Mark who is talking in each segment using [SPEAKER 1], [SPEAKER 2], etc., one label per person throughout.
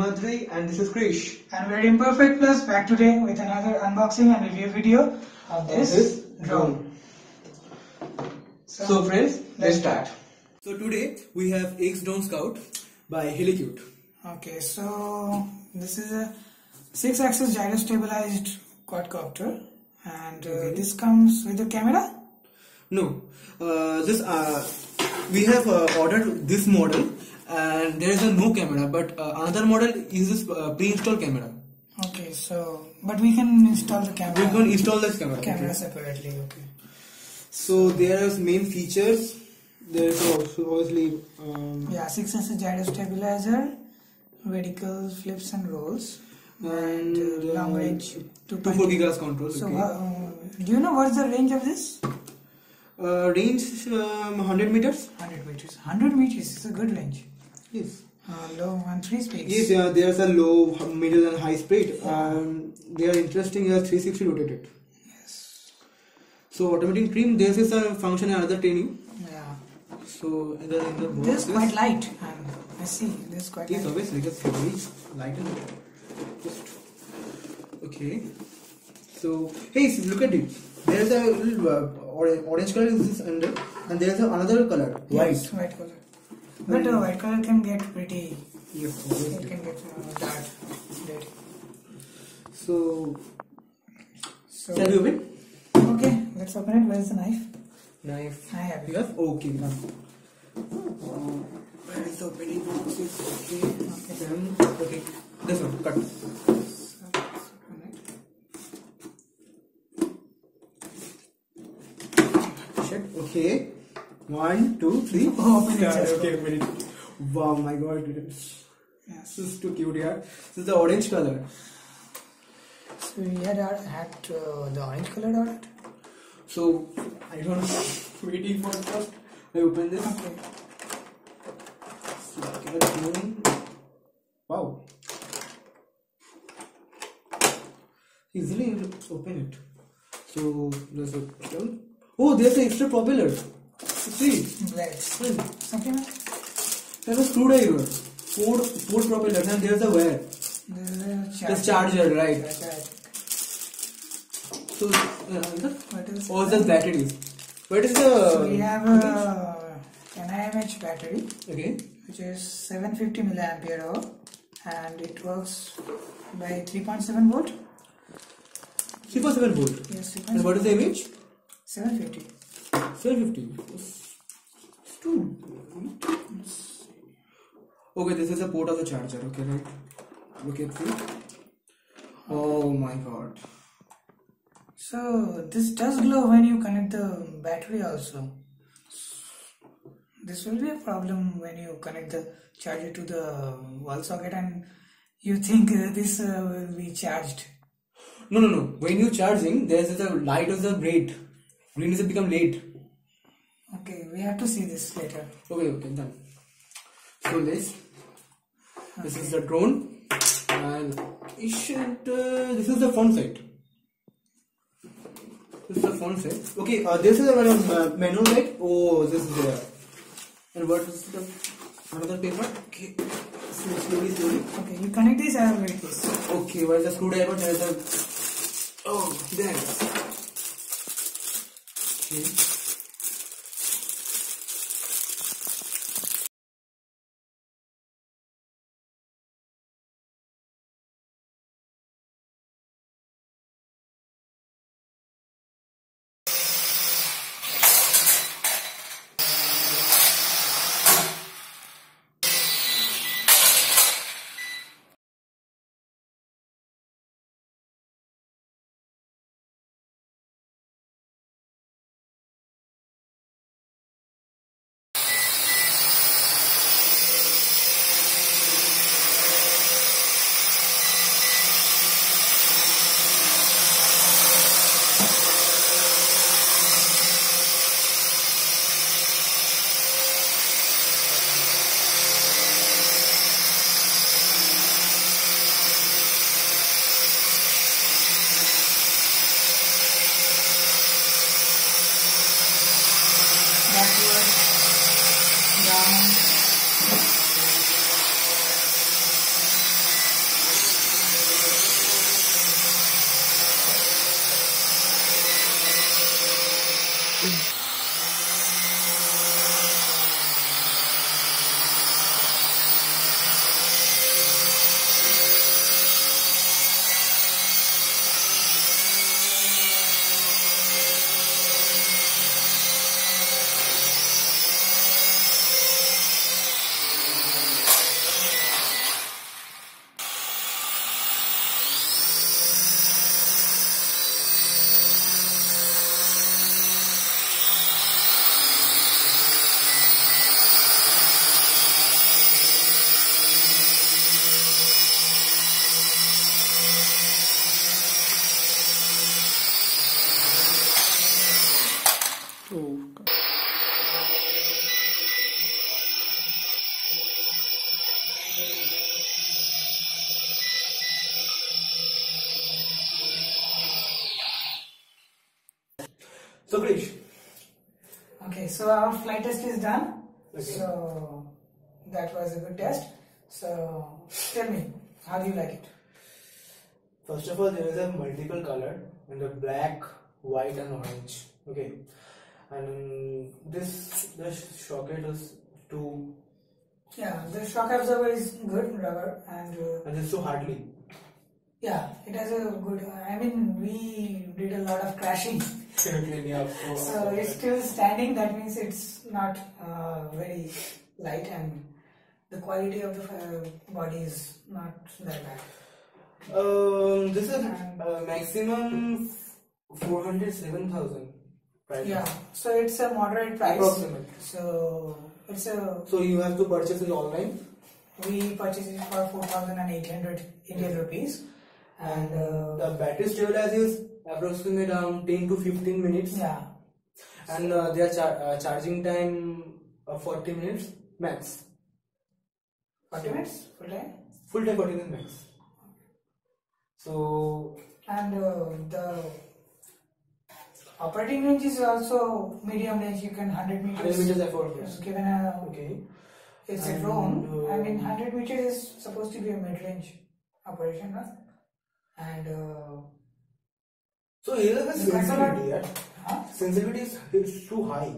[SPEAKER 1] Himadri and this is Krish.
[SPEAKER 2] And we're Imperfect Plus back today with another unboxing and review video of this drone.
[SPEAKER 1] So friends, let's start.
[SPEAKER 3] So today we have X Drone Scout by Helicute.
[SPEAKER 2] Okay, so this is a 6-axis gyro stabilized quadcopter, and this comes with a camera?
[SPEAKER 3] No, we have ordered this model and there is no camera, but another model is this pre-installed camera.
[SPEAKER 2] Okay, so but we can install the camera.
[SPEAKER 3] We can install this camera.
[SPEAKER 2] Camera separately. Okay.
[SPEAKER 3] So there are main features. There is also obviously
[SPEAKER 2] 6-axis gyro stabilizer, vertical flips and rolls, and long range
[SPEAKER 3] 2.4 gigahertz control.
[SPEAKER 2] So do you know what's the range of this?
[SPEAKER 3] Range 100 meters.
[SPEAKER 2] 100 meters. 100 meters is a good range.
[SPEAKER 3] Yes.
[SPEAKER 2] Low and 3 speeds.
[SPEAKER 3] Yes, there's a low, middle and high speed. They are interesting. 360 rotated.
[SPEAKER 2] Yes.
[SPEAKER 3] So automatic trim. This is a function and other training.
[SPEAKER 2] Yeah.
[SPEAKER 3] So in the box,
[SPEAKER 2] this is quite light. And I see this is quite light.
[SPEAKER 3] Yes, obviously just very light and just okay. So hey, look at it. There's a little orange color is under, and there's another color, white.
[SPEAKER 2] Yes, white color. But white color can get pretty.
[SPEAKER 3] Yes,
[SPEAKER 2] it
[SPEAKER 3] obviously.
[SPEAKER 2] can get dark, dirty.
[SPEAKER 3] So shall we open?
[SPEAKER 2] Okay, let's open it. Where's the knife?
[SPEAKER 3] Knife.
[SPEAKER 2] I have it.
[SPEAKER 3] You have? Okay, now. Where is the opening box? Okay. Then, okay. This one, cut.
[SPEAKER 2] So, let's open it.
[SPEAKER 3] Check. Okay. 1, 2, 3.
[SPEAKER 2] Open it.
[SPEAKER 3] Yeah,
[SPEAKER 2] Just
[SPEAKER 3] okay, open it. Wow, my God.
[SPEAKER 2] Yes.
[SPEAKER 3] This is too cute, yeah. This is the orange color.
[SPEAKER 2] So we had the orange color on it.
[SPEAKER 3] So I don't waiting for first. I open this.
[SPEAKER 2] Okay.
[SPEAKER 3] So I can open. Wow. Easily open it. So there's a oh, there's an extra propeller. See,
[SPEAKER 2] Blades. Something like
[SPEAKER 3] there's a screwdriver. Four propellers, and there's a wire.
[SPEAKER 2] the
[SPEAKER 3] Charger, right? So
[SPEAKER 2] What is
[SPEAKER 3] all the batteries. What is the?
[SPEAKER 2] So we have a 10 mAh battery,
[SPEAKER 3] Okay.
[SPEAKER 2] which is 750 milliampere hour, and it works by 3.7 volt.
[SPEAKER 3] 3.7 volt.
[SPEAKER 2] Yes, 3.7.
[SPEAKER 3] And what is the image?
[SPEAKER 2] 750.
[SPEAKER 3] 750. It's too. Okay, this is a port of the charger. Okay, right. Look at this. Oh my God.
[SPEAKER 2] So this does glow when you connect the battery also. This will be a problem when you connect the charger to the wall socket and you think this will be charged.
[SPEAKER 3] No. When you're charging, there's the light of the red. Green is become late.
[SPEAKER 2] Okay, we have to see this later.
[SPEAKER 3] Okay, done. So this is the drone, and this is the front side. This is the front side. Okay, this is a manual light. Oh, this is there. And what is the another paper? Okay, slowly.
[SPEAKER 2] Okay, you connect this and wait this.
[SPEAKER 3] Okay, where is the screwdriver? There is a there. Okay. So Krish.
[SPEAKER 2] Okay, so our flight test is done.
[SPEAKER 3] Okay.
[SPEAKER 2] So that was a good test. So tell me, how do you like it?
[SPEAKER 3] First of all, there is a multiple color in the black, white and orange. Okay. And the socket is too.
[SPEAKER 2] Yeah, the shock absorber is good rubber
[SPEAKER 3] And it's so hardly.
[SPEAKER 2] yeah, it has a good. I mean, we did a lot of crashing,
[SPEAKER 3] Yeah,
[SPEAKER 2] so it's still standing. That means it's not very light, and the quality of the body is not that bad.
[SPEAKER 3] This is maximum 407,000. Right?
[SPEAKER 2] Yeah, so it's a moderate price.
[SPEAKER 3] Approximate.
[SPEAKER 2] So it's a.
[SPEAKER 3] So you have to purchase it online.
[SPEAKER 2] We purchased it for 4,800 Indian rupees, and
[SPEAKER 3] The battery stabilizer is approximately around 10 to 15 minutes.
[SPEAKER 2] yeah,
[SPEAKER 3] And their charging time 40 minutes max.
[SPEAKER 2] 40 minutes full time.
[SPEAKER 3] Full time 40 minutes max. So
[SPEAKER 2] And the operating range is also medium range. You can 100 meters.
[SPEAKER 3] 100 meters afford.
[SPEAKER 2] It's given a.
[SPEAKER 3] Okay.
[SPEAKER 2] It's a
[SPEAKER 3] And,
[SPEAKER 2] drone. I mean, 100 meters is supposed to be a mid-range operation, huh? And
[SPEAKER 3] So here is the
[SPEAKER 2] The controller-
[SPEAKER 3] sensitivity. Yeah?
[SPEAKER 2] huh?
[SPEAKER 3] Sensitivity is too high.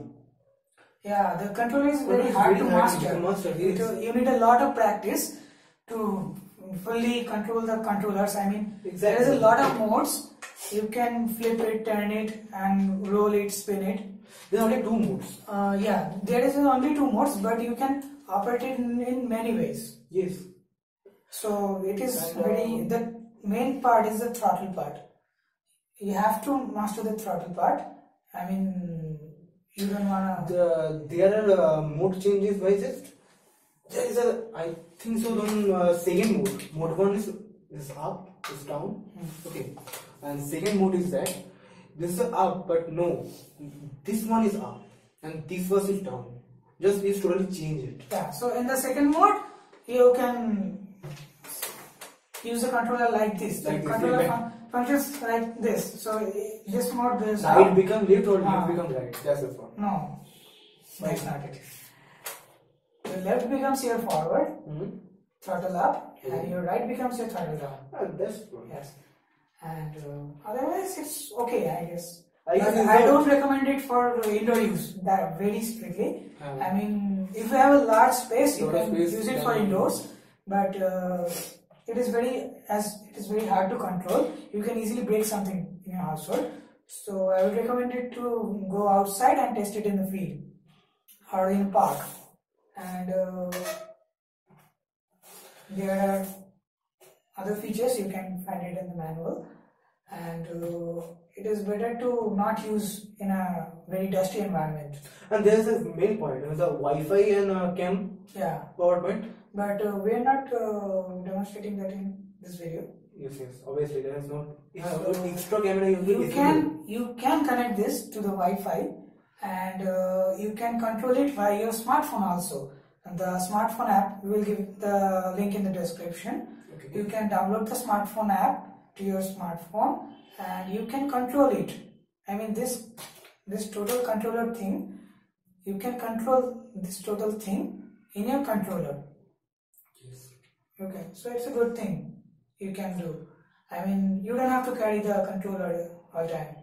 [SPEAKER 2] Yeah, the controller is
[SPEAKER 3] Controller
[SPEAKER 2] very
[SPEAKER 3] is
[SPEAKER 2] hard
[SPEAKER 3] very
[SPEAKER 2] to
[SPEAKER 3] hard
[SPEAKER 2] master.
[SPEAKER 3] to master, yes.
[SPEAKER 2] You need a lot of practice to fully control the controllers. I mean, there
[SPEAKER 3] Exactly.
[SPEAKER 2] is a lot of modes. You can flip it, turn it, and roll it, spin it.
[SPEAKER 3] There are only two modes.
[SPEAKER 2] Yeah, there is only two modes, but you can operate it in many ways.
[SPEAKER 3] Yes.
[SPEAKER 2] So it is
[SPEAKER 3] And,
[SPEAKER 2] very. The main part is the throttle part. You have to master the throttle part. I mean, you don't wanna.
[SPEAKER 3] There are mode changes by just. There is a, I think so, on second mode. Mode 1 is up, is down. Okay. And second mode is that this is up, but no, this one is up and this one is down. Just is totally change it.
[SPEAKER 2] Yeah. So in the second mode, you can use the controller like this.
[SPEAKER 3] Like
[SPEAKER 2] the
[SPEAKER 3] this,
[SPEAKER 2] controller
[SPEAKER 3] yeah.
[SPEAKER 2] functions like this. So this mode goes
[SPEAKER 3] Right
[SPEAKER 2] up.
[SPEAKER 3] become left or
[SPEAKER 2] Ah.
[SPEAKER 3] left become right. That's the point.
[SPEAKER 2] No, that's not it. The left becomes your forward, throttle up, and your right becomes your throttle down.
[SPEAKER 3] That's good.
[SPEAKER 2] Yes. And otherwise, it's okay, I guess.
[SPEAKER 3] I guess
[SPEAKER 2] But
[SPEAKER 3] it's
[SPEAKER 2] I
[SPEAKER 3] not-
[SPEAKER 2] don't recommend it for indoor use. That very strictly.
[SPEAKER 3] Ah.
[SPEAKER 2] I mean, if you have a large space, you
[SPEAKER 3] Lot of
[SPEAKER 2] can
[SPEAKER 3] space,
[SPEAKER 2] use it
[SPEAKER 3] then-
[SPEAKER 2] for indoors. But it is very hard to control. You can easily break something in your household. So I would recommend it to go outside and test it in the field or in a park. And there are other features, you can find it in the manual. And it is better to not use in a very dusty environment.
[SPEAKER 3] And there's a main point. There's a Wi-Fi and cam
[SPEAKER 2] Yeah,
[SPEAKER 3] power point.
[SPEAKER 2] but we are not demonstrating that in this video.
[SPEAKER 3] Yes, obviously there is no
[SPEAKER 2] So,
[SPEAKER 3] extra camera.
[SPEAKER 2] You can connect this to the Wi-Fi, and you can control it via your smartphone also. And the smartphone app, we will give the link in the description.
[SPEAKER 3] Okay.
[SPEAKER 2] You can download the smartphone app to your smartphone, and you can control it. I mean, this total controller thing, you can control this total thing in your controller.
[SPEAKER 3] Yes.
[SPEAKER 2] Okay, so it's a good thing you can do. I mean, you don't have to carry the controller all the time.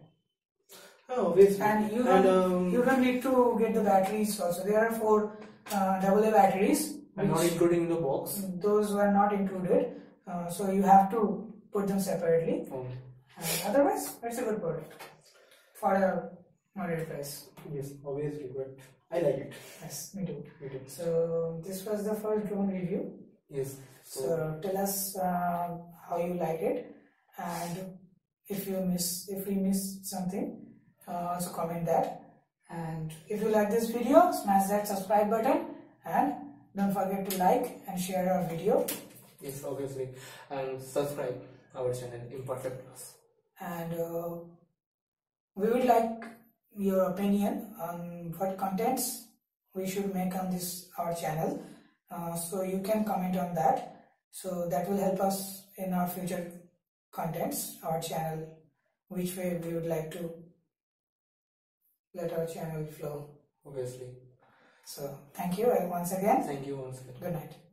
[SPEAKER 3] Oh, obviously.
[SPEAKER 2] And you don't need to get the batteries also. There are 4 AA batteries,
[SPEAKER 3] and not
[SPEAKER 2] which
[SPEAKER 3] including in the box.
[SPEAKER 2] those were not included. So you have to put them separately. And otherwise, it's a good product for a moderate price.
[SPEAKER 3] Yes, obviously, but I like it.
[SPEAKER 2] Yes, me too.
[SPEAKER 3] Me too.
[SPEAKER 2] So this was the first drone review.
[SPEAKER 3] Yes.
[SPEAKER 2] So tell us how you like it, and if we missed something, also comment that. And if you like this video, smash that subscribe button, and don't forget to like and share our video.
[SPEAKER 3] Yes, obviously, and subscribe our channel Imperfect Plus.
[SPEAKER 2] And we would like your opinion on what contents we should make on our channel. So you can comment on that. So that will help us in our future contents, our channel, which way we would like to let our channel flow.
[SPEAKER 4] Obviously.
[SPEAKER 2] So thank you once again.
[SPEAKER 4] Thank you once again.
[SPEAKER 2] Good night.